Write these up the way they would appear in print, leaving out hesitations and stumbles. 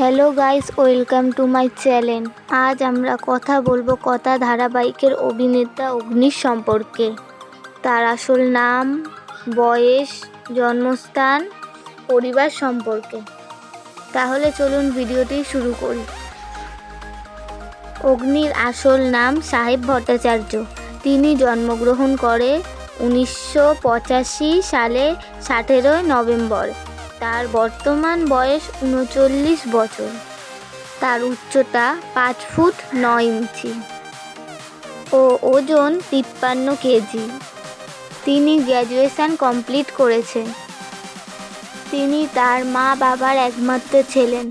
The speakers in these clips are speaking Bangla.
Hello guys, welcome to my channel. আজ আমরা কথা বলবো কথা ধারাবাহিকের অভিনেতা অগ্নির সম্পর্কে। তার আসল নাম, বয়স, জন্মস্থান, পরিবার সম্পর্কে। তাহলে চলুন ভিডিওটি শুরু করি। অগ্নির আসল নাম সাহেব ভট্টাচার্য। তিনি জন্মগ্রহণ করে 1985 সালে 17 নভেম্বর। তার বর্তমান বয়স 39 বছর। তার উচ্চতা 5 ফুট 9 ইঞ্চি ও ওজন 53 কেজি। তিনি গ্র্যাজুয়েশন কমপ্লিট করেছেন। তিনি তার মা বাবার একমাত্র ছেলে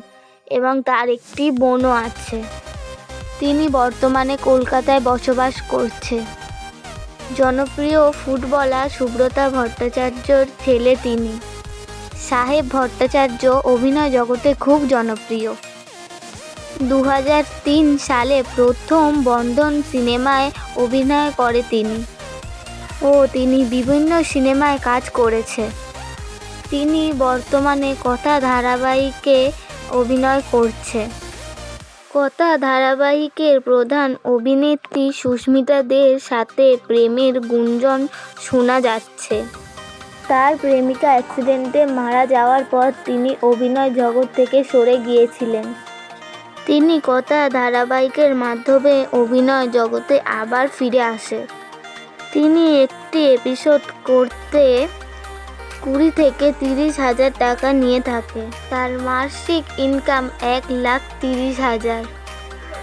এবং তার একটি বোনও আছে। তিনি বর্তমানে কলকাতায় বসবাস করছে। জনপ্রিয় ফুটবলার সুব্রতা ভট্টাচার্যর ছেলে তিনি। সাহেব ভট্টাচার্য অভিনয় জগতে খুব জনপ্রিয়। 2003 সালে প্রথম বন্ধন সিনেমায় অভিনয় করে তিনি বিভিন্ন সিনেমায় কাজ করেছে। তিনি বর্তমানে কথা ধারাবাহিকে অভিনয় করছে। কথা ধারাবাহিকের প্রধান অভিনেত্রী সুস্মিতা দের সাথে প্রেমের গুঞ্জন শোনা যাচ্ছে। তার প্রেমিকা অ্যাক্সিডেন্টে মারা যাওয়ার পর তিনি অভিনয় জগৎ থেকে সরে গিয়েছিলেন। তিনি কথা ধারাবাহিকের মাধ্যমে অভিনয় জগতে আবার ফিরে আসে। তিনি একটি এপিসোড করতে 20 থেকে 30 হাজার টাকা নিয়ে থাকে। তার মাসিক ইনকাম 1,30,000।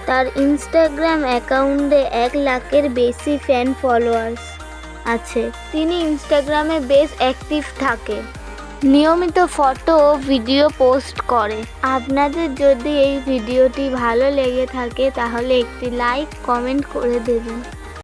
তার ইনস্টাগ্রাম অ্যাকাউন্টে 1 লাখের বেশি ফ্যান ফলোয়ার্স আছে। তিনি ইনস্টাগ্রামে বেশ অ্যাক্টিভ থাকে। নিয়মিত ফটো ও ভিডিও পোস্ট করে। আপনাদের যদি এই ভিডিওটি ভালো লেগে থাকে তাহলে একটি লাইক, কমেন্ট করে দেবেন।